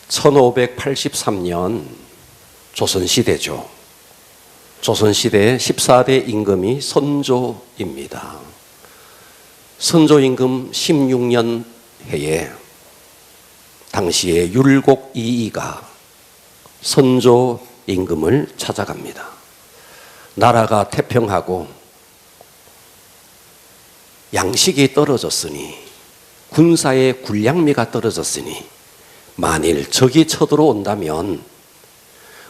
1583년 조선시대죠. 조선시대의 14대 임금이 선조입니다. 선조임금 16년 해에 당시에 율곡 이이가 선조 임금을 찾아갑니다. 나라가 태평하고 양식이 떨어졌으니, 군사의 군량미가 떨어졌으니 만일 적이 쳐들어온다면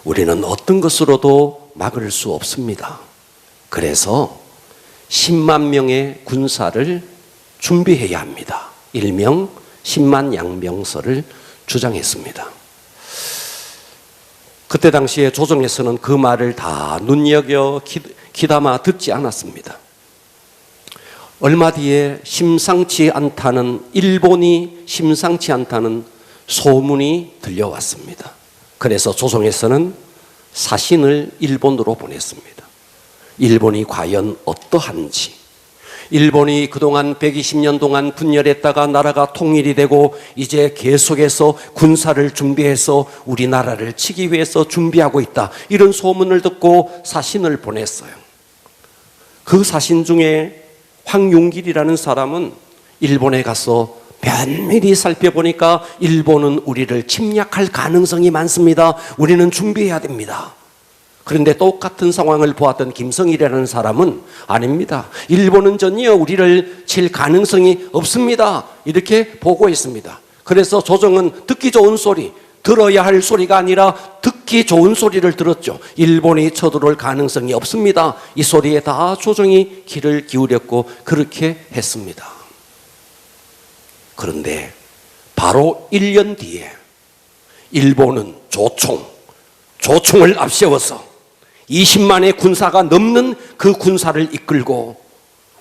우리는 어떤 것으로도 막을 수 없습니다. 그래서 10만 명의 군사를 준비해야 합니다. 일명 10만 양병설을 주장했습니다. 그때 당시에 조정에서는 그 말을 다 눈여겨 귀담아 듣지 않았습니다. 얼마 뒤에 일본이 심상치 않다는 소문이 들려왔습니다. 그래서 조정에서는 사신을 일본으로 보냈습니다. 일본이 과연 어떠한지, 일본이 그동안 120년 동안 분열했다가 나라가 통일이 되고 이제 계속해서 군사를 준비해서 우리나라를 치기 위해서 준비하고 있다, 이런 소문을 듣고 사신을 보냈어요. 그 사신 중에 황용길이라는 사람은 일본에 가서 면밀히 살펴보니까 일본은 우리를 침략할 가능성이 많습니다. 우리는 준비해야 됩니다. 그런데 똑같은 상황을 보았던 김성일이라는 사람은 아닙니다. 일본은 전혀 우리를 칠 가능성이 없습니다. 이렇게 보고했습니다. 그래서 조정은 듣기 좋은 소리, 들어야 할 소리가 아니라 듣기 좋은 소리를 들었죠. 일본이 쳐들어올 가능성이 없습니다. 이 소리에 다 조정이 귀를 기울였고 그렇게 했습니다. 그런데 바로 1년 뒤에 일본은 조총을 앞세워서 20만의 군사가 넘는 그 군사를 이끌고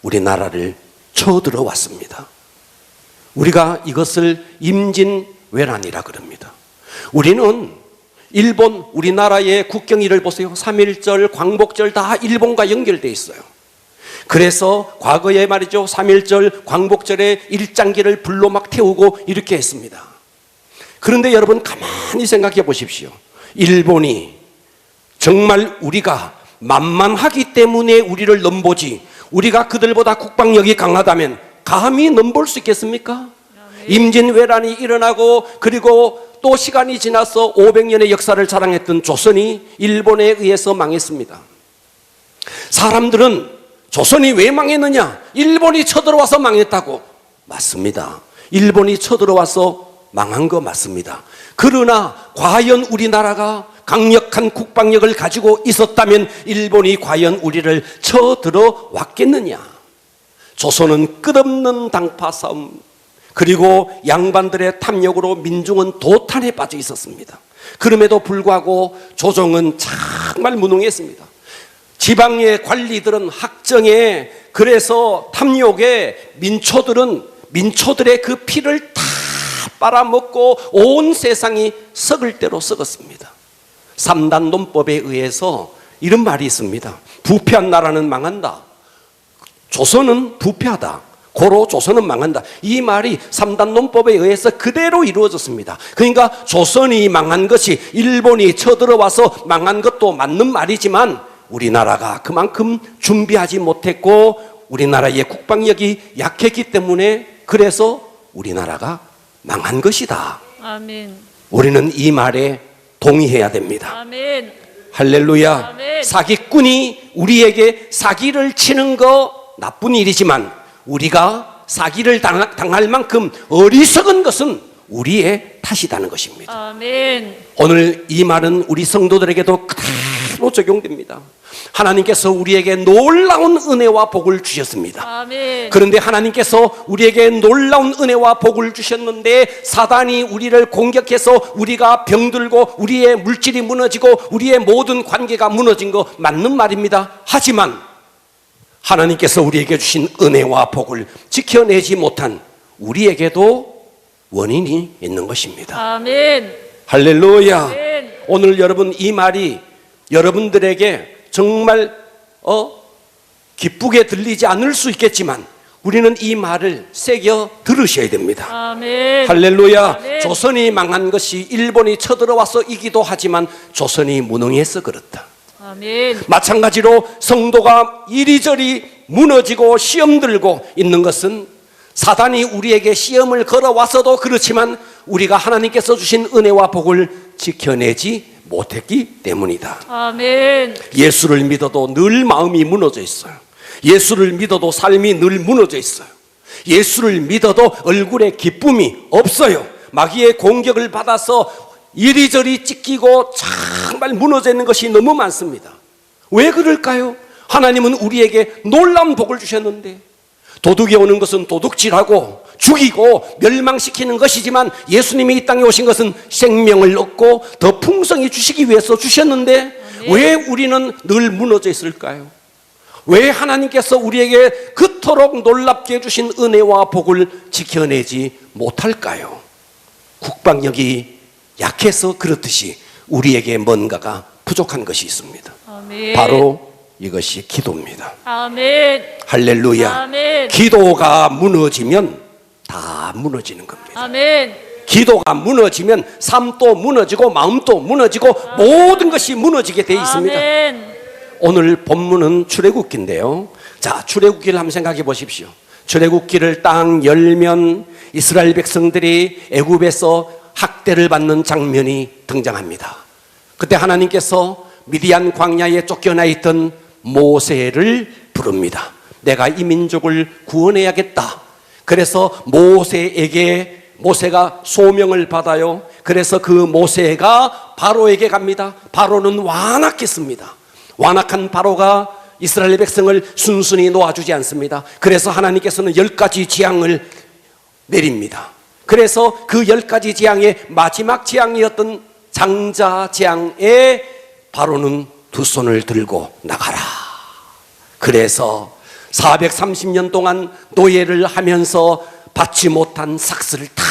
우리나라를 쳐들어왔습니다. 우리가 이것을 임진왜란이라 그럽니다. 우리는 우리나라의 국경일을 보세요. 3.1절, 광복절 다 일본과 연결되어 있어요. 그래서 과거에 말이죠, 3.1절, 광복절에 일장기를 불로 막 태우고 이렇게 했습니다. 그런데 여러분 가만히 생각해 보십시오. 일본이 정말 우리가 만만하기 때문에 우리를 넘보지, 우리가 그들보다 국방력이 강하다면 감히 넘볼 수 있겠습니까? 임진왜란이 일어나고 그리고 또 시간이 지나서 500년의 역사를 자랑했던 조선이 일본에 의해서 망했습니다. 사람들은 조선이 왜 망했느냐? 일본이 쳐들어와서 망했다고. 맞습니다. 일본이 쳐들어와서 망한 거 맞습니다. 그러나 과연 우리나라가 강력한 국방력을 가지고 있었다면 일본이 과연 우리를 쳐들어왔겠느냐? 조선은 끝없는 당파 싸움, 그리고 양반들의 탐욕으로 민중은 도탄에 빠져 있었습니다. 그럼에도 불구하고 조정은 정말 무능했습니다. 지방의 관리들은 학정에, 그래서 탐욕에 민초들의 그 피를 다 빨아먹고 온 세상이 썩을 대로 썩었습니다. 3단 논법에 의해서 이런 말이 있습니다. 부패한 나라는 망한다. 조선은 부패하다. 고로 조선은 망한다. 이 말이 3단 논법에 의해서 그대로 이루어졌습니다. 그러니까 조선이 망한 것이 일본이 쳐들어와서 망한 것도 맞는 말이지만 우리나라가 그만큼 준비하지 못했고 우리나라의 국방력이 약했기 때문에 그래서 우리나라가 망한 것이다. 아멘. 우리는 이 말에 동의해야 됩니다. 아멘. 할렐루야. 아멘. 사기꾼이 우리에게 사기를 치는 거 나쁜 일이지만 우리가 사기를 당할 만큼 어리석은 것은 우리의 탓이라는 것입니다. 아멘. 오늘 이 말은 우리 성도들에게도 그대로 적용됩니다. 하나님께서 우리에게 놀라운 은혜와 복을 주셨습니다. 아멘. 그런데 하나님께서 우리에게 놀라운 은혜와 복을 주셨는데 사단이 우리를 공격해서 우리가 병들고 우리의 물질이 무너지고 우리의 모든 관계가 무너진 거 맞는 말입니다. 하지만 하나님께서 우리에게 주신 은혜와 복을 지켜내지 못한 우리에게도 원인이 있는 것입니다. 아멘. 할렐루야. 아멘. 오늘 여러분 이 말이 여러분들에게 정말 기쁘게 들리지 않을 수 있겠지만 우리는 이 말을 새겨 들으셔야 됩니다. 아멘. 할렐루야. 아멘. 조선이 망한 것이 일본이 쳐들어와서 이기도 하지만 조선이 무능해서 그렇다. 아멘. 마찬가지로 성도가 이리저리 무너지고 시험 들고 있는 것은 사단이 우리에게 시험을 걸어와서도 그렇지만 우리가 하나님께서 주신 은혜와 복을 지켜내지 못했기 때문이다. 아멘. 예수를 믿어도 늘 마음이 무너져 있어요. 예수를 믿어도 삶이 늘 무너져 있어요. 예수를 믿어도 얼굴에 기쁨이 없어요. 마귀의 공격을 받아서 이리저리 찢기고 정말 무너져 있는 것이 너무 많습니다. 왜 그럴까요? 하나님은 우리에게 놀라운 복을 주셨는데 도둑이 오는 것은 도둑질하고 죽이고 멸망시키는 것이지만 예수님이 이 땅에 오신 것은 생명을 얻고 더 풍성히 주시기 위해서 주셨는데 왜 우리는 늘 무너져 있을까요? 왜 하나님께서 우리에게 그토록 놀랍게 주신 은혜와 복을 지켜내지 못할까요? 국방력이 약해서 그렇듯이 우리에게 뭔가가 부족한 것이 있습니다. 아멘. 바로 이것이 기도입니다. 아멘. 할렐루야. 아멘. 기도가 무너지면 다 무너지는 겁니다. 아멘. 기도가 무너지면 삶도 무너지고 마음도 무너지고 모든 것이 무너지게 되어 있습니다. 아멘. 오늘 본문은 출애굽기인데요. 자, 출애굽기를 한번 생각해 보십시오. 출애굽기를 딱 열면 이스라엘 백성들이 애굽에서 학대를 받는 장면이 등장합니다. 그때 하나님께서 미디안 광야에 쫓겨나 있던 모세를 부릅니다. 내가 이 민족을 구원해야겠다. 그래서 모세가 소명을 받아요. 그래서 그 모세가 바로에게 갑니다. 바로는 완악했습니다. 완악한 바로가 이스라엘 백성을 순순히 놓아주지 않습니다. 그래서 하나님께서는 10가지 재앙을 내립니다. 그래서 그 10가지 재앙의 마지막 재앙이었던 장자 재앙에 바로는 두 손을 들고 나가라. 그래서 430년 동안 노예를 하면서 받지 못한 삭스를 다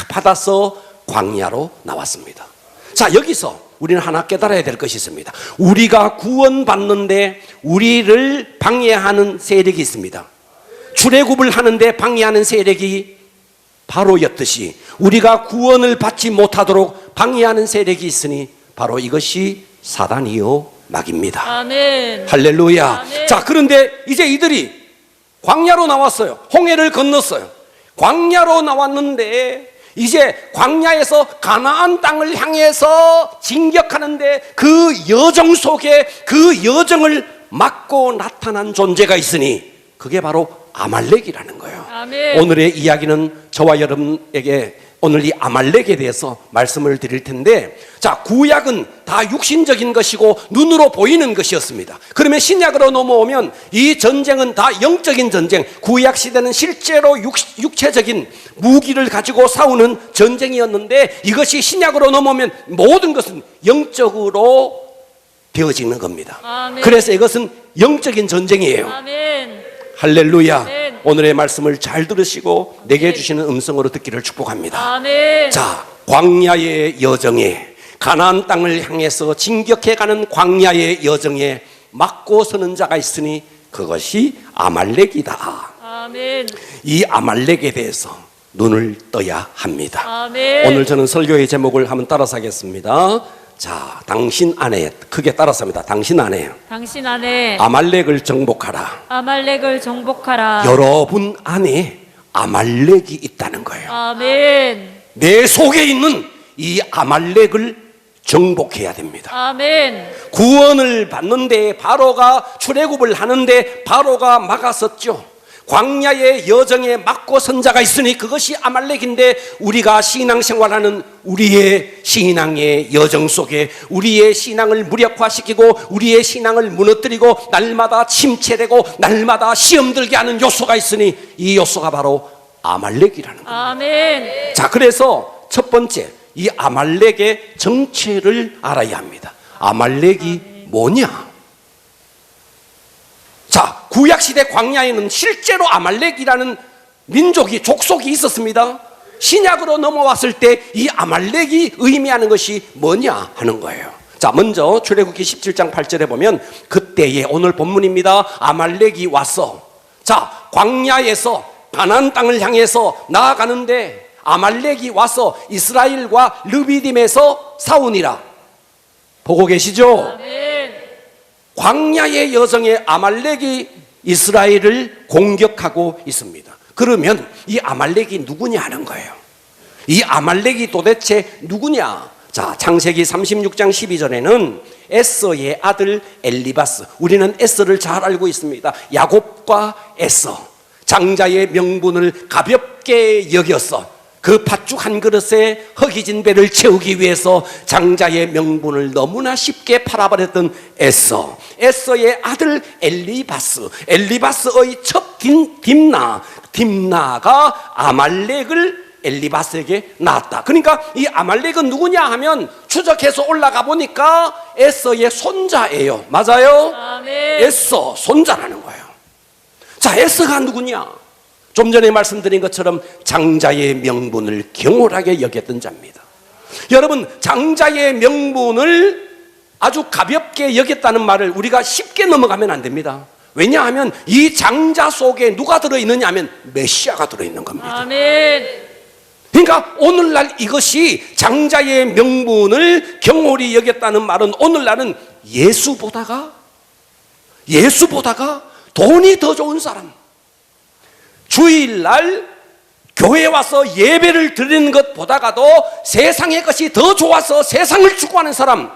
받아서 광야로 나왔습니다. 자, 여기서 우리는 하나 깨달아야 될 것이 있습니다. 우리가 구원받는데 우리를 방해하는 세력이 있습니다. 출애굽을 하는데 방해하는 세력이 바로였듯이 우리가 구원을 받지 못하도록 방해하는 세력이 있으니 바로 이것이 사단이요 마귀입니다. 아멘. 할렐루야. 아멘. 자, 그런데 이제 이들이 광야로 나왔어요. 홍해를 건넜어요. 광야로 나왔는데 이제 광야에서 가나안 땅을 향해서 진격하는데 그 여정 속에 그 여정을 막고 나타난 존재가 있으니 그게 바로 아말렉이라는 거예요. 아멘. 오늘의 이야기는 저와 여러분에게 오늘 이 아말렉에 대해서 말씀을 드릴 텐데, 자, 구약은 다 육신적인 것이고 눈으로 보이는 것이었습니다. 그러면 신약으로 넘어오면 이 전쟁은 다 영적인 전쟁, 구약 시대는 실제로 육체적인 무기를 가지고 싸우는 전쟁이었는데 이것이 신약으로 넘어오면 모든 것은 영적으로 되어지는 겁니다. 아멘. 그래서 이것은 영적인 전쟁이에요. 아멘. 할렐루야. 아멘. 오늘의 말씀을 잘 들으시고 내게 주시는 음성으로 듣기를 축복합니다. 아멘. 자, 광야의 여정에, 가나안 땅을 향해서 진격해가는 광야의 여정에 막고 서는 자가 있으니 그것이 아말렉이다. 아멘. 이 아말렉에 대해서 눈을 떠야 합니다. 아멘. 오늘 저는 설교의 제목을 한번 따라서 하겠습니다. 자, 당신 안에, 크게 따라서 합니다. 당신 안에 당신 안에 아말렉을 정복하라. 아말렉을 정복하라. 여러분 안에 아말렉이 있다는 거예요. 아멘. 내 속에 있는 이 아말렉을 정복해야 됩니다. 아멘. 구원을 받는데 바로가 출애굽을 하는데 바로가 막았었죠. 광야의 여정에 막고 선 자가 있으니 그것이 아말렉인데 우리가 신앙생활하는 우리의 신앙의 여정 속에 우리의 신앙을 무력화시키고 우리의 신앙을 무너뜨리고 날마다 침체되고 날마다 시험 들게 하는 요소가 있으니 이 요소가 바로 아말렉이라는 겁니다. 아멘. 자, 그래서 첫 번째 이 아말렉의 정체를 알아야 합니다. 아말렉이 뭐냐? 자, 구약시대 광야에는 실제로 아말렉이라는 민족이, 족속이 있었습니다. 신약으로 넘어왔을 때 이 아말렉이 의미하는 것이 뭐냐 하는 거예요. 자, 먼저 출애굽기 17장 8절에 보면 그때에, 오늘 본문입니다, 아말렉이 와서 자, 광야에서 가나안 땅을 향해서 나아가는데 아말렉이 와서 이스라엘과 르비딤에서 싸우니라. 보고 계시죠? 아멘. 광야의 여정에 아말렉이 이스라엘을 공격하고 있습니다. 그러면 이 아말렉이 누구냐 하는 거예요. 이 아말렉이 도대체 누구냐? 자, 창세기 36장 12절에는 에서의 아들 엘리바스, 우리는 에서를 잘 알고 있습니다. 야곱과 에서, 장자의 명분을 가볍게 여겼어. 그 팥죽 한 그릇에 허기진 배를 채우기 위해서 장자의 명분을 너무나 쉽게 팔아버렸던 에서의 아들 엘리바스의 첩 딥나가 아말렉을 엘리바스에게 낳았다. 그러니까 이 아말렉은 누구냐 하면 추적해서 올라가 보니까 에서의 손자예요. 맞아요? 아멘. 에서 손자라는 거예요. 자, 에서가 누구냐? 좀 전에 말씀드린 것처럼 장자의 명분을 경홀하게 여겼던 자입니다. 여러분, 장자의 명분을 아주 가볍게 여겼다는 말을 우리가 쉽게 넘어가면 안 됩니다. 왜냐하면 이 장자 속에 누가 들어있느냐 하면 메시아가 들어있는 겁니다. 아멘. 그러니까 오늘날 이것이 장자의 명분을 경홀히 여겼다는 말은 오늘날은 예수보다가 돈이 더 좋은 사람, 주일날 교회에 와서 예배를 드리는 것보다가도 세상의 것이 더 좋아서 세상을 추구하는 사람,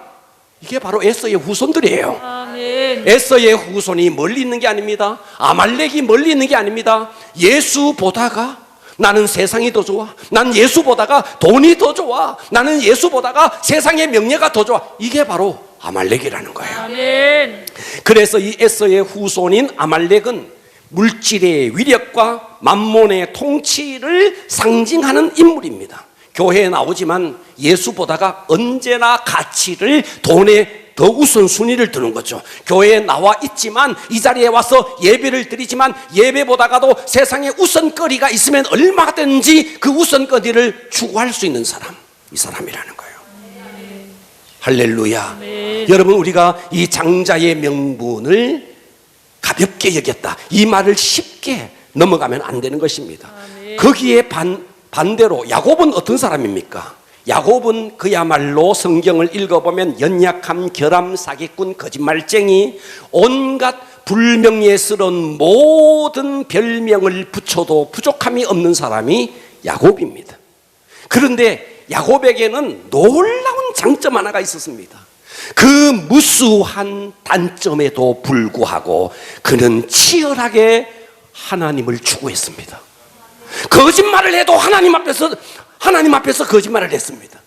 이게 바로 에서의 후손들이에요. 아멘. 에서의 후손이 멀리 있는 게 아닙니다. 아말렉이 멀리 있는 게 아닙니다. 예수보다가 나는 세상이 더 좋아, 난 예수보다가 돈이 더 좋아, 나는 예수보다가 세상의 명예가 더 좋아, 이게 바로 아말렉이라는 거예요. 아멘. 그래서 이 에서의 후손인 아말렉은 물질의 위력과 만몬의 통치를 상징하는 인물입니다. 교회에 나오지만 예수보다가 언제나 가치를, 돈에 더 우선순위를 두는 거죠. 교회에 나와 있지만 이 자리에 와서 예배를 드리지만 예배보다가도 세상에 우선거리가 있으면 얼마든지 그 우선거리를 추구할 수 있는 사람, 이 사람이라는 거예요. 할렐루야. 아멘. 여러분, 우리가 이 장자의 명분을 가볍게 여겼다, 이 말을 쉽게 넘어가면 안 되는 것입니다. 아멘. 거기에 반대로 야곱은 어떤 사람입니까? 야곱은 그야말로 성경을 읽어보면 연약함, 결함, 사기꾼, 거짓말쟁이, 온갖 불명예스러운 모든 별명을 붙여도 부족함이 없는 사람이 야곱입니다. 그런데 야곱에게는 놀라운 장점 하나가 있었습니다. 그 무수한 단점에도 불구하고 그는 치열하게 하나님을 추구했습니다. 거짓말을 해도 하나님 앞에서 거짓말을 했습니다.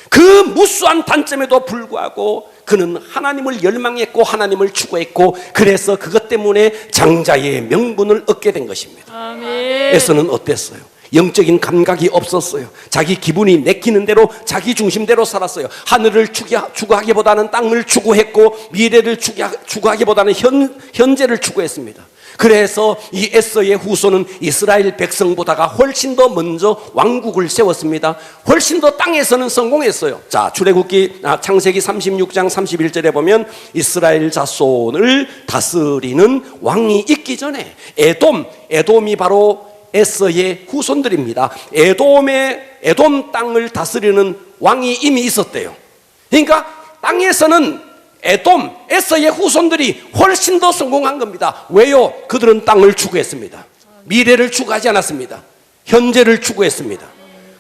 그 무수한 단점에도 불구하고 그는 하나님을 열망했고 하나님을 추구했고, 그래서 그것 때문에 장자의 명분을 얻게 된 것입니다. 아멘. 에서는 어땠어요? 영적인 감각이 없었어요. 자기 기분이 내키는 대로 자기 중심대로 살았어요. 하늘을 추구하기보다는 땅을 추구했고, 미래를 추구하기보다는 현재를 추구했습니다. 그래서 이 에서의 후손은 이스라엘 백성보다가 훨씬 더 먼저 왕국을 세웠습니다. 훨씬 더 땅에서는 성공했어요. 자, 창세기 36장 31절에 보면 이스라엘 자손을 다스리는 왕이 있기 전에 에돔이 바로 에서의 후손들입니다. 에돔 땅을 다스리는 왕이 이미 있었대요. 그러니까 땅에서는 에서의 후손들이 훨씬 더 성공한 겁니다. 왜요? 그들은 땅을 추구했습니다. 미래를 추구하지 않았습니다. 현재를 추구했습니다.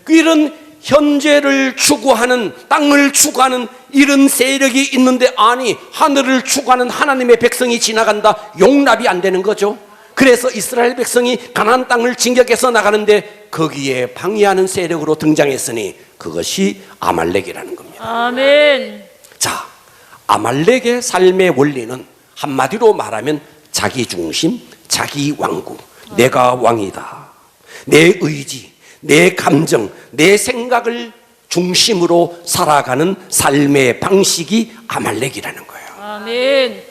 이런 현재를 추구하는, 땅을 추구하는 이런 세력이 있는데, 아니, 하늘을 추구하는 하나님의 백성이 지나간다, 용납이 안 되는 거죠. 그래서 이스라엘 백성이 가나안 땅을 진격해서 나가는데 거기에 방해하는 세력으로 등장했으니 그것이 아말렉이라는 겁니다. 아멘. 자, 아말렉의 삶의 원리는 한마디로 말하면 자기 중심, 자기 왕국, 내가 왕이다, 내 의지, 내 감정, 내 생각을 중심으로 살아가는 삶의 방식이 아말렉이라는 거예요. 아멘.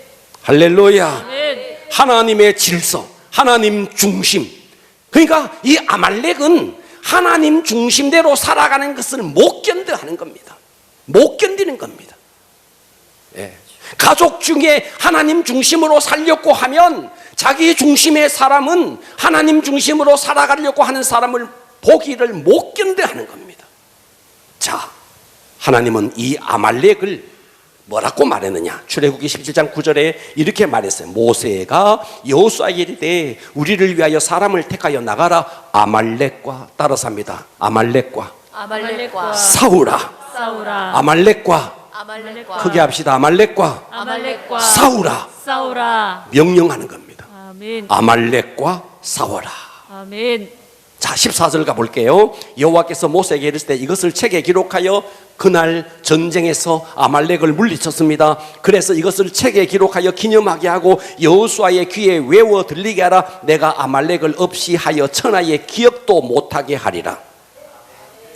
할렐루야. 아멘. 하나님의 질서, 하나님 중심. 그러니까 이 아말렉은 하나님 중심대로 살아가는 것을 못 견뎌하는 겁니다. 못 견디는 겁니다. 예. 가족 중에 하나님 중심으로 살려고 하면 자기 중심의 사람은 하나님 중심으로 살아가려고 하는 사람을 보기를 못 견뎌하는 겁니다. 자, 하나님은 이 아말렉을 뭐라고 말했느냐? 출애굽기 17장 9절에 이렇게 말했어요. 모세가 여호수아에게 이르되 우리를 위하여 사람을 택하여 나가라. 아말렉과 따라서 합니다. 아말렉과 싸우라. 아말렉과 크게 합시다. 아말렉과 싸우라. 명령하는 겁니다. 아멘. 아말렉과 싸워라. 아멘. 자, 14절 가볼게요. 여호와께서 모세에게 이르시되 이것을 책에 기록하여 그날 전쟁에서 아말렉을 물리쳤습니다. 그래서 이것을 책에 기록하여 기념하게 하고 여호수아의 귀에 외워 들리게 하라. 내가 아말렉을 없이 하여 천하의 기억도 못하게 하리라.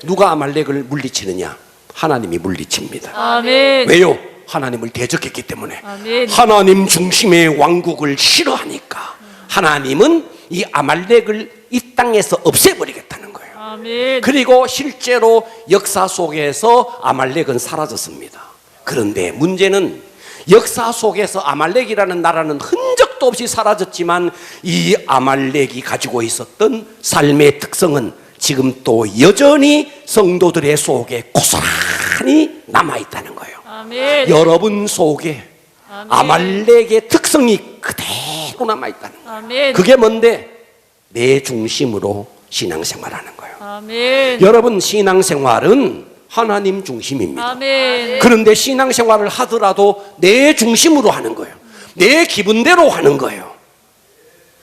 누가 아말렉을 물리치느냐? 하나님이 물리칩니다. 아멘. 왜요? 하나님을 대적했기 때문에. 아멘. 하나님 중심의 왕국을 싫어하니까 하나님은 이 아말렉을 이 땅에서 없애버리겠다는 거예요. 아멘. 그리고 실제로 역사 속에서 아말렉은 사라졌습니다. 그런데 문제는 역사 속에서 아말렉이라는 나라는 흔적도 없이 사라졌지만 이 아말렉이 가지고 있었던 삶의 특성은 지금 또 여전히 성도들의 속에 고스란히 남아있다는 거예요. 아멘. 여러분 속에 아멘. 아말렉의 특성이 그대로 남아있다는 거예요. 아멘. 그게 뭔데? 내 중심으로 신앙생활하는 거예요. 아멘. 여러분, 신앙생활은 하나님 중심입니다. 아멘. 그런데 신앙생활을 하더라도 내 중심으로 하는 거예요. 내 기분대로 하는 거예요.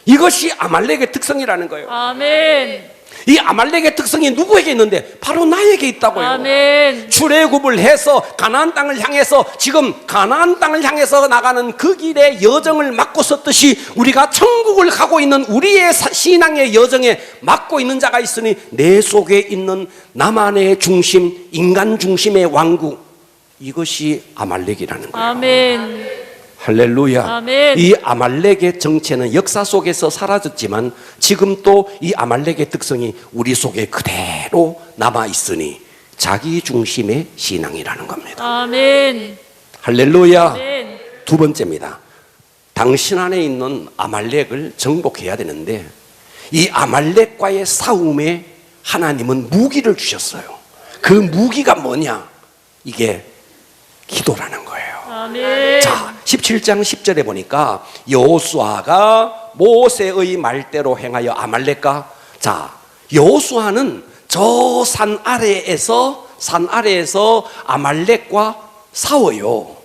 이것이 아말렉의 특성이라는 거예요. 아멘. 이 아말렉의 특성이 누구에게 있는데? 바로 나에게 있다고요. 아멘. 출애굽을 해서 가나안 땅을 향해서 지금 가나안 땅을 향해서 나가는 그 길의 여정을 막고 섰듯이 우리가 천국을 가고 있는 우리의 신앙의 여정에 막고 있는 자가 있으니 내 속에 있는 나만의 중심, 인간 중심의 왕국, 이것이 아말렉이라는 거예요. 아멘. 할렐루야. 아멘. 이 아말렉의 정체는 역사 속에서 사라졌지만 지금 또 이 아말렉의 특성이 우리 속에 그대로 남아있으니 자기 중심의 신앙이라는 겁니다. 아멘. 할렐루야. 아멘. 두 번째입니다. 당신 안에 있는 아말렉을 정복해야 되는데 이 아말렉과의 싸움에 하나님은 무기를 주셨어요. 그 무기가 뭐냐? 이게 기도라는 거예요. 아멘. 자, 17장 10절에 보니까 여호수아가 모세의 말대로 행하여 아말렉과, 자, 여호수아는 저 산 아래에서 아말렉과 싸워요.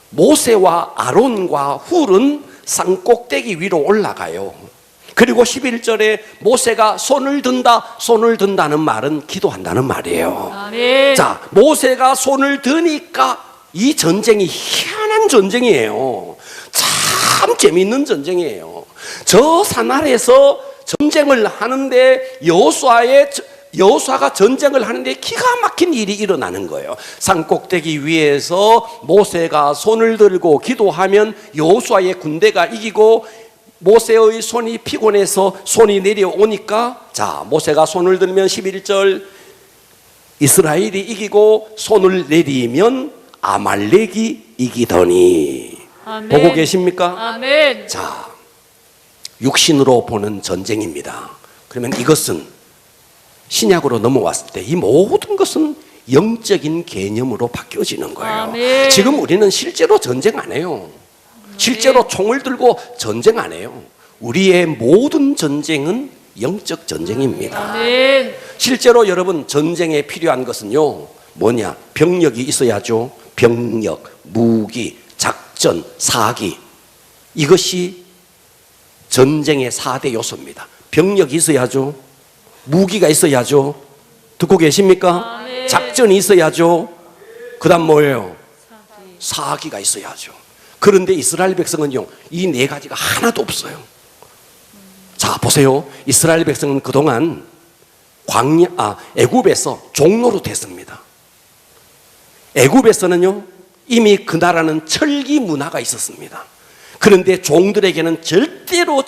모세와 아론과 훌은 산 꼭대기 위로 올라가요. 그리고 11절에 모세가 손을 든다는 말은 기도한다는 말이에요. 아멘. 자, 모세가 손을 드니까 이 전쟁이 희한한 전쟁이에요. 참 재미있는 전쟁이에요. 저 산 아래에서 전쟁을 하는데 여호수아가 전쟁을 하는데 기가 막힌 일이 일어나는 거예요. 산 꼭대기 위에서 모세가 손을 들고 기도하면 여호수아의 군대가 이기고 모세의 손이 피곤해서 손이 내려오니까, 자, 모세가 손을 들면 11절 이스라엘이 이기고 손을 내리면 아말렉이 이기더니. 아멘. 보고 계십니까? 아멘. 자, 육신으로 보는 전쟁입니다. 그러면 이것은 신약으로 넘어왔을 때 이 모든 것은 영적인 개념으로 바뀌어지는 거예요. 아멘. 지금 우리는 실제로 전쟁 안 해요. 실제로 총을 들고 전쟁 안 해요. 우리의 모든 전쟁은 영적 전쟁입니다. 아멘. 실제로 여러분, 전쟁에 필요한 것은요, 뭐냐? 병력이 있어야죠. 병력, 무기, 작전, 사기. 이것이 전쟁의 4대 요소입니다. 병력이 있어야죠. 무기가 있어야죠. 듣고 계십니까? 아멘. 작전이 있어야죠. 그 다음 뭐예요? 사기가 있어야죠. 그런데 이스라엘 백성은요, 이 네 가지가 하나도 없어요. 자, 보세요. 이스라엘 백성은 그동안 애굽에서 종로로 됐습니다. 애굽에서는요, 이미 그 나라는 철기 문화가 있었습니다. 그런데 종들에게는 절대로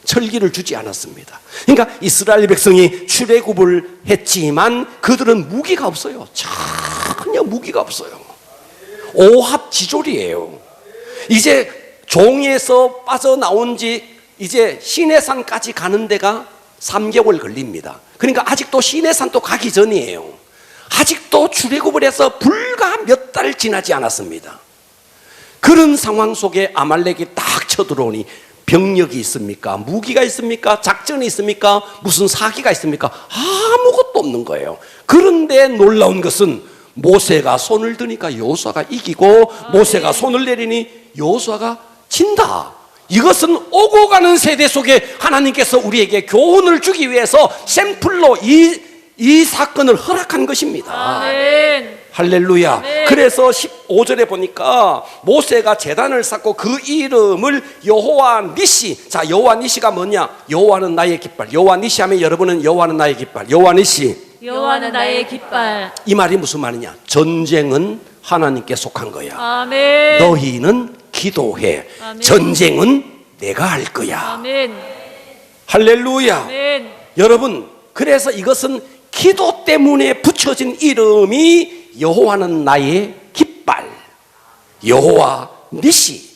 철기를 주지 않았습니다. 그러니까 이스라엘 백성이 출애굽을 했지만 그들은 무기가 없어요. 전혀 무기가 없어요. 오합지졸이에요. 이제 종에서 빠져나온 지 이제 시내산까지 가는 데가 3개월 걸립니다. 그러니까 아직도 시내산도 가기 전이에요. 아직도 출애굽을 해서 불과 몇 달 지나지 않았습니다. 그런 상황 속에 아말렉이 딱 쳐들어오니 병력이 있습니까? 무기가 있습니까? 작전이 있습니까? 무슨 사기가 있습니까? 아무것도 없는 거예요. 그런데 놀라운 것은 모세가 손을 드니까 여호수아가 이기고 모세가 손을 내리니 여호수아가 진다. 이것은 오고 가는 세대 속에 하나님께서 우리에게 교훈을 주기 위해서 샘플로 이 사건을 허락한 것입니다. 아멘. 할렐루야. 아멘. 그래서 15절에 보니까 모세가 제단을 쌓고 그 이름을 여호와 니시. 자, 여호와 니시가 뭐냐? 여호와는 나의 깃발. 여호와 니시 하면 여러분은 여호와는 나의 깃발. 여호와 니시. 여호와는 나의 깃발. 이 말이 무슨 말이냐? 전쟁은 하나님께 속한 거야. 아멘. 너희는 기도해. 아멘. 전쟁은 내가 할 거야. 아멘. 할렐루야. 아멘. 여러분, 그래서 이것은 기도 때문에 붙여진 이름이 여호와는 나의 깃발, 여호와 니시.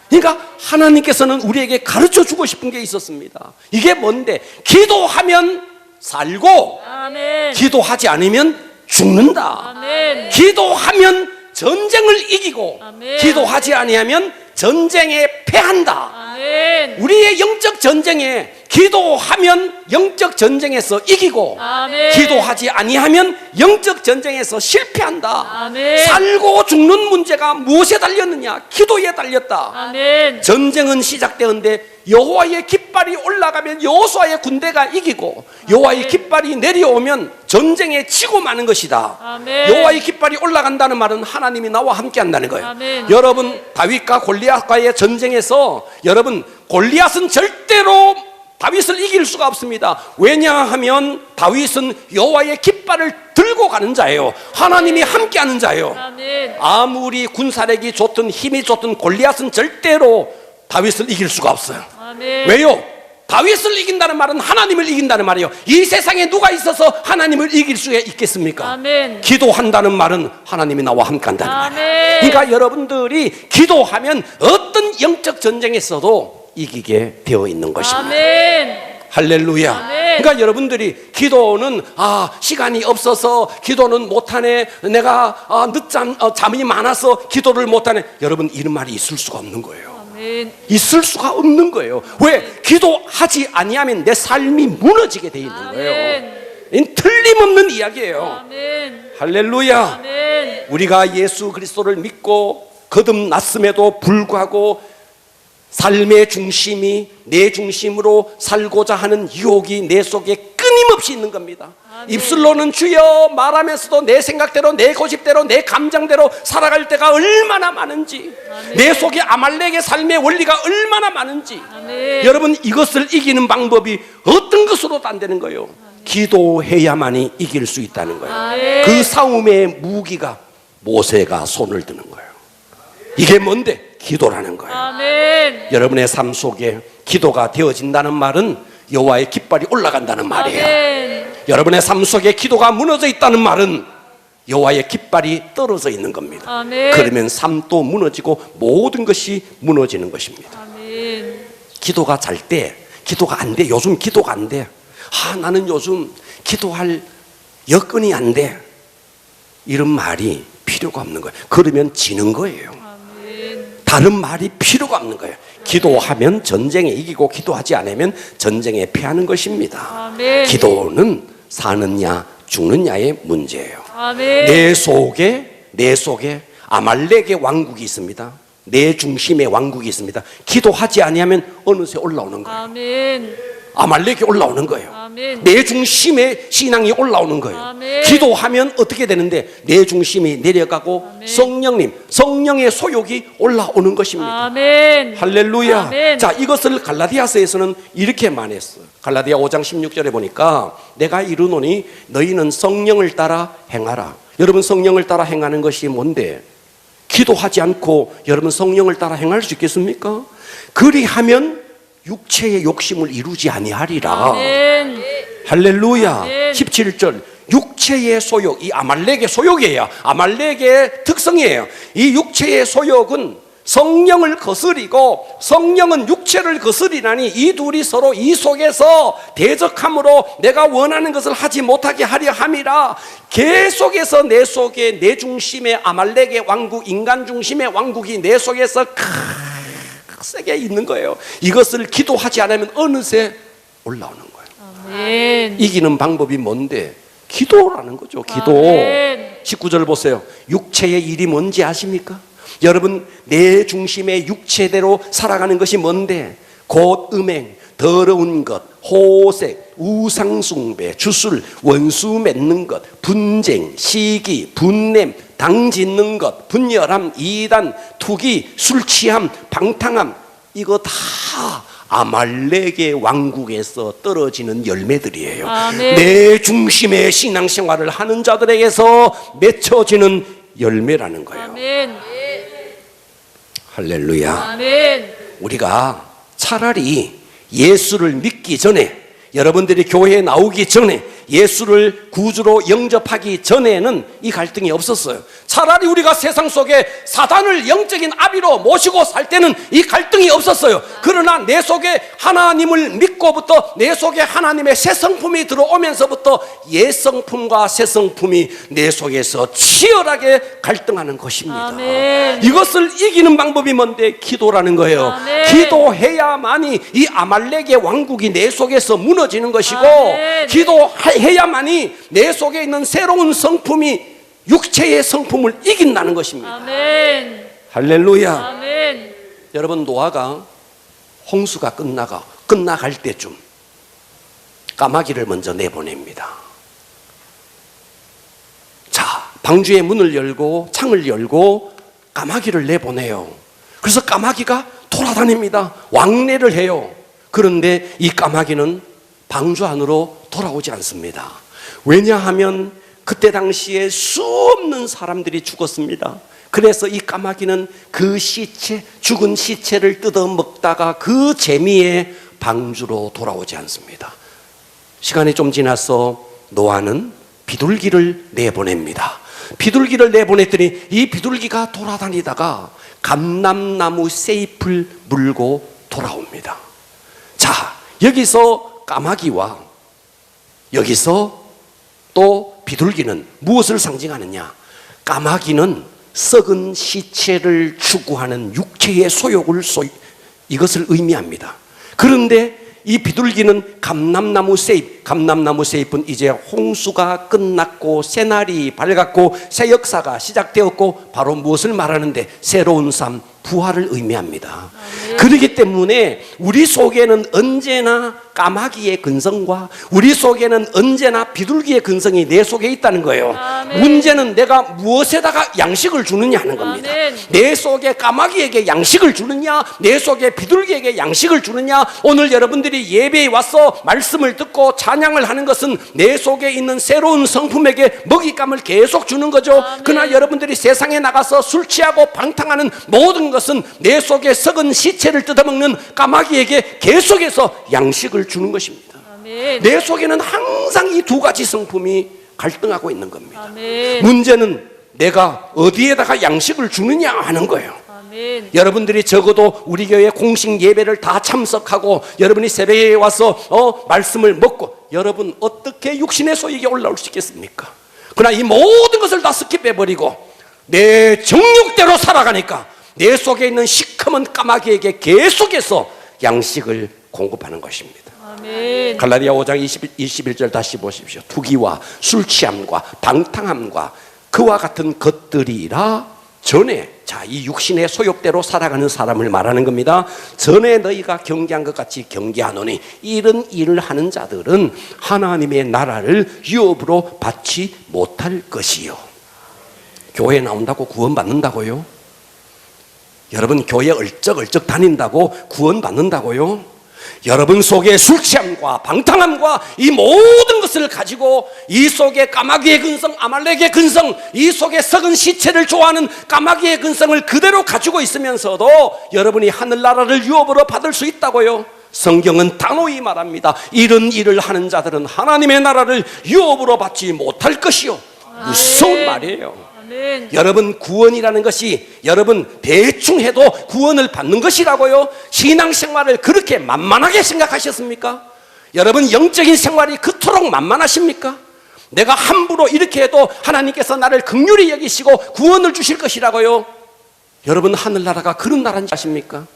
그러니까 하나님께서는 우리에게 가르쳐 주고 싶은 게 있었습니다. 이게 뭔데? 기도하면 살고 아멘. 기도하지 않으면 죽는다. 아멘. 기도하면 전쟁을 이기고 아멘. 기도하지 아니하면 전쟁에 패한다. 아멘. 우리의 영적 전쟁에 기도하면 영적 전쟁에서 이기고 아멘. 기도하지 아니하면 영적 전쟁에서 실패한다. 아멘. 살고 죽는 문제가 무엇에 달렸느냐? 기도에 달렸다. 아멘. 전쟁은 시작되었는데 여호와의 깃발이 올라가면 여호수아의 군대가 이기고 여호와의 깃발이 내려오면 전쟁에 치고 마는 것이다. 아멘. 여호와의 깃발이 올라간다는 말은 하나님이 나와 함께 한다는 거예요. 아멘. 여러분, 다윗과 골리앗과의 전쟁에서 여러분, 골리앗은 절대로 다윗을 이길 수가 없습니다. 왜냐하면 다윗은 여호와의 깃발을 들고 가는 자예요. 하나님이 함께하는 자예요. 아멘. 아무리 군사력이 좋든 힘이 좋든 골리앗은 절대로 다윗을 이길 수가 없어요. 아멘. 왜요? 다윗을 이긴다는 말은 하나님을 이긴다는 말이에요. 이 세상에 누가 있어서 하나님을 이길 수 있겠습니까? 아멘. 기도한다는 말은 하나님이 나와 함께한다는 아멘. 말이에요. 그러니까 여러분들이 기도하면 어떤 영적 전쟁에서도 이기게 되어 있는 것입니다. 아멘. 할렐루야. 아멘. 그러니까 여러분들이 기도는 시간이 없어서 기도는 못하네. 내가 늦잠 잠이 많아서 기도를 못하네. 여러분, 이런 말이 있을 수가 없는 거예요. 아멘. 있을 수가 없는 거예요. 왜? 기도하지 아니하면 내 삶이 무너지게 돼 있는 거예요. 아멘. 이건 틀림없는 이야기예요. 아멘. 할렐루야. 아멘. 우리가 예수 그리스도를 믿고 거듭났음에도 불구하고 삶의 중심이 내 중심으로 살고자 하는 유혹이 내 속에 끊임없이 있는 겁니다. 아멘. 입술로는 주여 말하면서도 내 생각대로 내 고집대로 내 감정대로 살아갈 때가 얼마나 많은지, 아멘. 내 속에 아말렉의 삶의 원리가 얼마나 많은지. 아멘. 여러분, 이것을 이기는 방법이 어떤 것으로도 안 되는 거예요. 기도해야만이 이길 수 있다는 거예요. 아멘. 그 싸움의 무기가 모세가 손을 드는 거예요. 이게 뭔데? 기도라는 거예요. 아멘. 여러분의 삶 속에 기도가 되어진다는 말은 여호와의 깃발이 올라간다는 말이에요. 아멘. 여러분의 삶 속에 기도가 무너져 있다는 말은 여호와의 깃발이 떨어져 있는 겁니다. 아멘. 그러면 삶도 무너지고 모든 것이 무너지는 것입니다. 아멘. 기도가 잘 때, 기도가 안 돼. 요즘 기도가 안 돼. 나는 요즘 기도할 여건이 안 돼. 이런 말이 필요가 없는 거예요. 그러면 지는 거예요. 다른 말이 필요가 없는 거예요. 기도하면 전쟁에 이기고 기도하지 않으면 전쟁에 패하는 것입니다. 아멘. 기도는 사느냐 죽느냐의 문제예요. 아멘. 내 속에 아말렉의 왕국이 있습니다. 내 중심의 왕국이 있습니다. 기도하지 아니하면 어느새 올라오는 거예요. 아멘. 아말렉이 올라오는 거예요. 아멘. 내 중심의 신앙이 올라오는 거예요. 아멘. 기도하면 어떻게 되는데 내 중심이 내려가고 아멘. 성령의 소욕이 올라오는 것입니다. 아멘. 할렐루야. 아멘. 자, 이것을 갈라디아서에서는 이렇게 말했어요. 갈라디아 5장 16절에 보니까 내가 이르노니 너희는 성령을 따라 행하라. 여러분, 성령을 따라 행하는 것이 뭔데? 기도하지 않고 여러분 성령을 따라 행할 수 있겠습니까? 그리하면 육체의 욕심을 이루지 아니하리라. 아멘. 할렐루야. 아멘. 17절 육체의 소욕, 이 아말렉의 소욕이에요. 아말렉의 특성이에요. 이 육체의 소욕은 성령을 거스리고 성령은 육체를 거스리나니 이 둘이 서로 이 속에서 대적함으로 내가 원하는 것을 하지 못하게 하려 함이라. 계속해서 내 속에 내 중심의 아말렉의 왕국, 인간 중심의 왕국이 내 속에서 세게 있는 거예요. 이것을 기도하지 않으면 어느새 올라오는 거예요. 아멘. 이기는 방법이 뭔데? 기도라는 거죠. 기도. 아멘. 19절 보세요. 육체의 일이 뭔지 아십니까? 여러분, 내 중심의 육체대로 살아가는 것이 뭔데? 곧 음행, 더러운 것, 호색, 우상숭배, 주술, 원수 맺는 것, 분쟁, 시기, 분냄, 당짓는 것, 분열함, 이단, 투기, 술취함, 방탕함. 이거 다 아말렉의 왕국에서 떨어지는 열매들이에요. 아멘. 내 중심의 신앙생활을 하는 자들에게서 맺혀지는 열매라는 거예요. 아멘. 할렐루야. 아멘. 우리가 차라리 예수를 믿기 전에, 여러분들이 교회에 나오기 전에, 예수를 구주로 영접하기 전에는 이 갈등이 없었어요. 차라리 우리가 세상 속에 사단을 영적인 아비로 모시고 살 때는 이 갈등이 없었어요. 그러나 내 속에 하나님을 믿고부터 내 속에 하나님의 새 성품이 들어오면서부터 옛 성품과 새 성품이 내 속에서 치열하게 갈등하는 것입니다. 아멘. 이것을 이기는 방법이 뭔데? 기도라는 거예요. 아멘. 기도해야만이 이 아말렉의 왕국이 내 속에서 무너지는 것이고, 아멘. 기도해야만이 내 속에 있는 새로운 성품이 육체의 성품을 이긴다는 것입니다. 아멘. 할렐루야. 아멘. 여러분, 노아가 홍수가 끝나갈 때쯤 까마귀를 먼저 내보냅니다. 자, 방주의 문을 열고 창을 열고 까마귀를 내보내요. 그래서 까마귀가 돌아다닙니다. 왕래를 해요. 그런데 이 까마귀는 방주 안으로 돌아오지 않습니다. 왜냐하면 그때 당시에 수없는 사람들이 죽었습니다. 그래서 이 까마귀는 그 시체, 죽은 시체를 뜯어 먹다가 그 재미에 방주로 돌아오지 않습니다. 시간이 좀 지나서 노아는 비둘기를 내보냅니다. 비둘기를 내보냈더니 이 비둘기가 돌아다니다가 감람나무 쇠잎을 물고 돌아옵니다. 자, 여기서 까마귀와 여기서 또 비둘기는 무엇을 상징하느냐? 까마귀는 썩은 시체를 추구하는 육체의 소욕을 이것을 의미합니다. 그런데 이 비둘기는 감람나무 쇠잎, 감람나무 쇠잎은 이제 홍수가 끝났고 새날이 밝았고 새 역사가 시작되었고 바로 무엇을 말하는데? 새로운 삶, 부활을 의미합니다. 그렇기 때문에 우리 속에는 언제나 까마귀의 근성과 우리 속에는 언제나 비둘기의 근성이 내 속에 있다는 거예요. 아멘. 문제는 내가 무엇에다가 양식을 주느냐 하는 겁니다. 아멘. 내 속에 까마귀에게 양식을 주느냐, 내 속에 비둘기에게 양식을 주느냐. 오늘 여러분들이 예배에 와서 말씀을 듣고 찬양을 하는 것은 내 속에 있는 새로운 성품에게 먹잇감을 계속 주는 거죠. 아멘. 그러나 여러분들이 세상에 나가서 술 취하고 방탕하는 모든 것은 내 속에 썩은 시체를 뜯어먹는 까마귀에게 계속해서 양식을 주는 것입니다. 아멘. 내 속에는 항상 이 두 가지 성품이 갈등하고 있는 겁니다. 아멘. 문제는 내가 어디에다가 양식을 주느냐 하는 거예요. 아멘. 여러분들이 적어도 우리 교회 공식 예배를 다 참석하고 여러분이 새벽에 와서 말씀을 먹고, 여러분 어떻게 육신의 소익이 올라올 수 있겠습니까? 그러나 이 모든 것을 다 스킵해버리고 내 정욕대로 살아가니까 내 속에 있는 시커먼 까마귀에게 계속해서 양식을 공급하는 것입니다. 아멘. 갈라디아 5장 21절 다시 보십시오. 투기와 술취함과 방탕함과 그와 같은 것들이라 전에, 자, 이 육신의 소욕대로 살아가는 사람을 말하는 겁니다. 전에 너희가 경계한 것 같이 경계하노니 이런 일을 하는 자들은 하나님의 나라를 유업으로 받지 못할 것이요. 교회 나온다고 구원받는다고요? 여러분 교회 얼쩍얼쩍 다닌다고 구원받는다고요? 여러분 속에 술 취함과 방탕함과 이 모든 것을 가지고 이 속에 까마귀의 근성, 아말렉의 근성, 이 속에 썩은 시체를 좋아하는 까마귀의 근성을 그대로 가지고 있으면서도 여러분이 하늘나라를 유업으로 받을 수 있다고요? 성경은 단호히 말합니다. 이런 일을 하는 자들은 하나님의 나라를 유업으로 받지 못할 것이요. 무서운 말이에요. 아멘. 여러분 구원이라는 것이 여러분 대충 해도 구원을 받는 것이라고요? 신앙생활을 그렇게 만만하게 생각하셨습니까? 여러분 영적인 생활이 그토록 만만하십니까? 내가 함부로 이렇게 해도 하나님께서 나를 긍휼히 여기시고 구원을 주실 것이라고요? 여러분 하늘나라가 그런 나라인지 아십니까?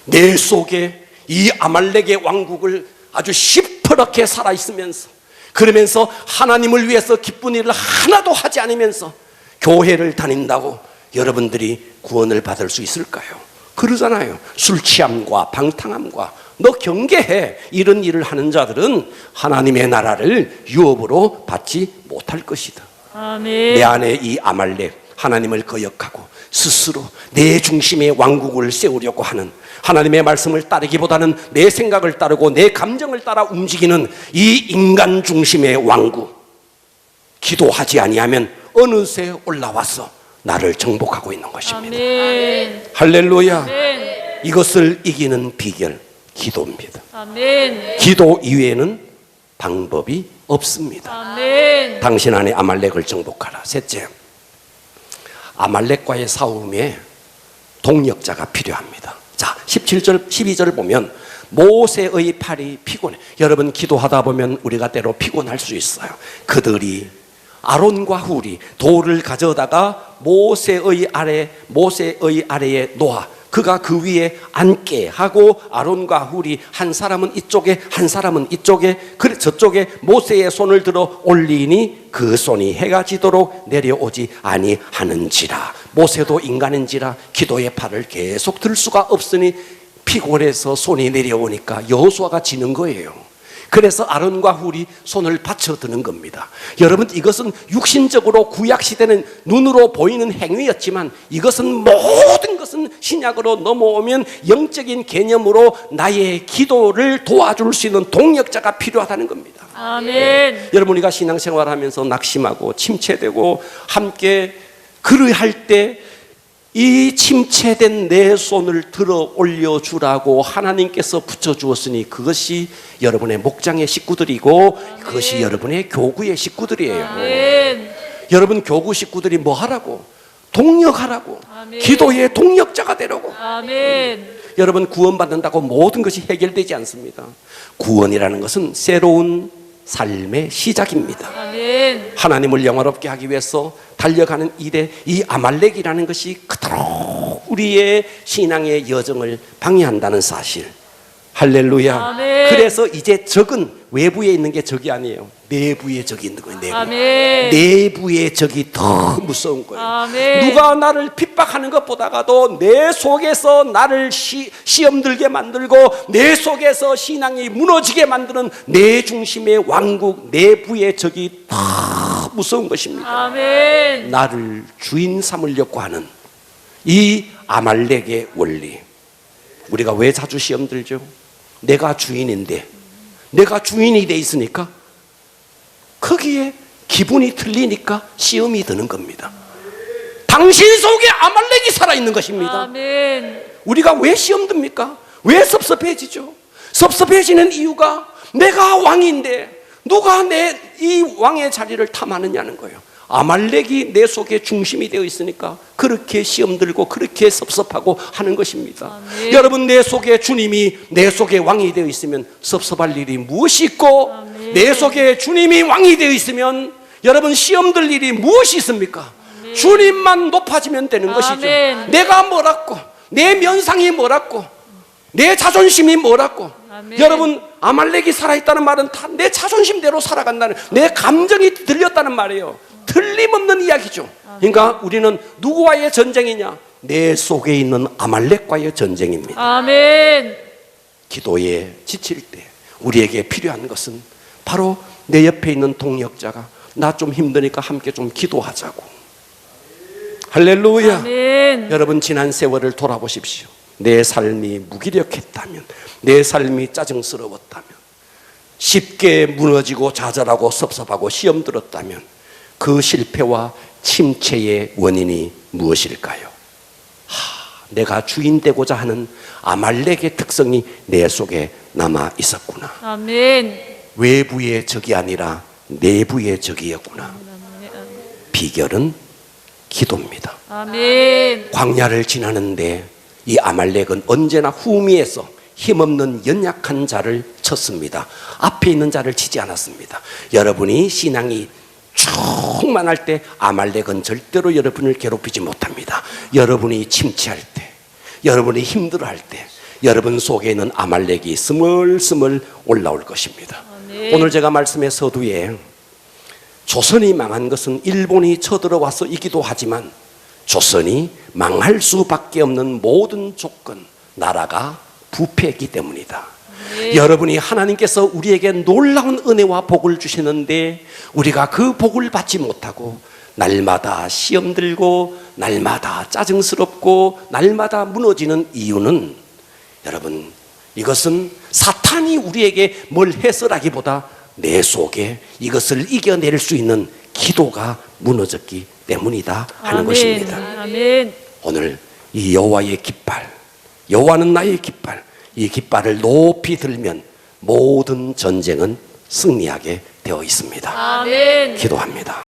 내 속에 이 아말렉의 왕국을 아주 시퍼렇게 살아있으면서 그러면서 하나님을 위해서 기쁜 일을 하나도 하지 않으면서 교회를 다닌다고 여러분들이 구원을 받을 수 있을까요? 그러잖아요. 술 취함과 방탕함과 너 경계해, 이런 일을 하는 자들은 하나님의 나라를 유업으로 받지 못할 것이다. 아멘. 내 안에 이 아말렉, 하나님을 거역하고 스스로 내 중심의 왕국을 세우려고 하는, 하나님의 말씀을 따르기보다는 내 생각을 따르고 내 감정을 따라 움직이는 이 인간 중심의 왕국, 기도하지 아니하면 어느새 올라와서 나를 정복하고 있는 것입니다. 아멘. 할렐루야. 아멘. 이것을 이기는 비결, 기도입니다. 아멘. 기도 이외에는 방법이 없습니다. 아멘. 당신 안에 아말렉을 정복하라. 셋째, 아말렉과의 싸움에 동력자가 필요합니다. 자, 17절, 12절 보면 모세의 팔이 피곤해. 여러분 기도하다 보면 우리가 때로 피곤할 수 있어요. 그들이 아론과 훌이 돌을 가져다가 모세의 아래에 놓아 그가 그 위에 앉게 하고 아론과 훌이 한 사람은 이쪽에 한 사람은 이쪽에 그래 저쪽에 모세의 손을 들어 올리니 그 손이 해가 지도록 내려오지 아니하는지라. 모세도 인간인지라 기도의 팔을 계속 들 수가 없으니 피곤해서 손이 내려오니까 여호수아가 지는 거예요. 그래서 아론과 훌이 손을 받쳐드는 겁니다. 여러분 이것은 육신적으로 구약시대는 눈으로 보이는 행위였지만 이것은 모든 것은 신약으로 넘어오면 영적인 개념으로 나의 기도를 도와줄 수 있는 동력자가 필요하다는 겁니다. 아멘. 여러분 우리가 신앙생활하면서 낙심하고 침체되고 함께 그러할 때 이 침체된 내 손을 들어 올려주라고 하나님께서 붙여주었으니 그것이 여러분의 목장의 식구들이고 그것이 여러분의 교구의 식구들이에요. 아멘. 여러분 교구 식구들이 뭐 하라고? 동력하라고. 아멘. 기도의 동력자가 되라고. 아멘. 여러분 구원받는다고 모든 것이 해결되지 않습니다. 구원이라는 것은 새로운 삶의 시작입니다. 아멘. 하나님을 영화롭게 하기 위해서 달려가는 일에 이 아말렉이라는 것이 그토록 우리의 신앙의 여정을 방해한다는 사실. 할렐루야. 아멘. 그래서 이제 적은 외부에 있는 게 적이 아니에요. 내부에 적이 있는 거예요. 내부. 아멘. 내부의 적이 더 무서운 거예요. 아멘. 누가 나를 핍박하는 것보다가도 내 속에서 나를 시험 들게 만들고 내 속에서 신앙이 무너지게 만드는 내 중심의 왕국 내부의 적이 더 무서운 것입니다. 아멘. 나를 주인 삼으려고 하는 이 아말렉의 원리. 우리가 왜 자주 시험 들죠? 내가 주인인데 내가 주인이 돼 있으니까 거기에 기분이 틀리니까 시험이 드는 겁니다. 당신 속에 아말렉이 살아있는 것입니다. 아멘. 우리가 왜 시험 듭니까? 왜 섭섭해지죠? 섭섭해지는 이유가 내가 왕인데 누가 내 이 왕의 자리를 탐하느냐는 거예요. 아말렉이 내 속에 중심이 되어 있으니까 그렇게 시험 들고 그렇게 섭섭하고 하는 것입니다. 아멘. 여러분 내 속에 주님이 내 속에 왕이 되어 있으면 섭섭할 일이 무엇이 있고 아멘. 내 속에 주님이 왕이 되어 있으면 여러분 시험 들 일이 무엇이 있습니까? 아멘. 주님만 높아지면 되는 것이죠. 아멘. 내가 뭐라고 내 면상이 뭐라고 내 자존심이 뭐라고. 아멘. 여러분 아말렉이 살아있다는 말은 다 내 자존심대로 살아간다는, 내 감정이 들렸다는 말이에요. 틀림없는 이야기죠. 그러니까 우리는 누구와의 전쟁이냐? 내 속에 있는 아말렉과의 전쟁입니다. 아멘. 기도에 지칠 때 우리에게 필요한 것은 바로 내 옆에 있는 동력자가 나 좀 힘드니까 함께 좀 기도하자고. 할렐루야. 아멘. 여러분 지난 세월을 돌아보십시오. 내 삶이 무기력했다면, 내 삶이 짜증스러웠다면, 쉽게 무너지고 좌절하고 섭섭하고 시험 들었다면 그 실패와 침체의 원인이 무엇일까요? 내가 주인 되고자 하는 아말렉의 특성이 내 속에 남아 있었구나. 아멘. 외부의 적이 아니라 내부의 적이었구나. 비결은 기도입니다. 아멘. 광야를 지나는데 이 아말렉은 언제나 후미에서 힘없는 연약한 자를 쳤습니다. 앞에 있는 자를 치지 않았습니다. 여러분이 신앙이 충만할 때 아말렉은 절대로 여러분을 괴롭히지 못합니다. 여러분이 침체할 때, 여러분이 힘들어할 때 여러분 속에 있는 아말렉이 스멀스멀 올라올 것입니다. 아멘. 오늘 제가 말씀의 서두에 조선이 망한 것은 일본이 쳐들어와서 이기도 하지만 조선이 망할 수밖에 없는 모든 조건, 나라가 부패했기 때문이다. 네. 여러분이 하나님께서 우리에게 놀라운 은혜와 복을 주시는데 우리가 그 복을 받지 못하고 날마다 시험 들고 날마다 짜증스럽고 날마다 무너지는 이유는 여러분, 이것은 사탄이 우리에게 뭘 해서라기보다 내 속에 이것을 이겨낼 수 있는 기도가 무너졌기 때문이다 하는 아멘. 것입니다. 아멘. 오늘 이 여호와의 깃발, 여호와는 나의 깃발, 이 깃발을 높이 들면 모든 전쟁은 승리하게 되어 있습니다. 아멘. 기도합니다.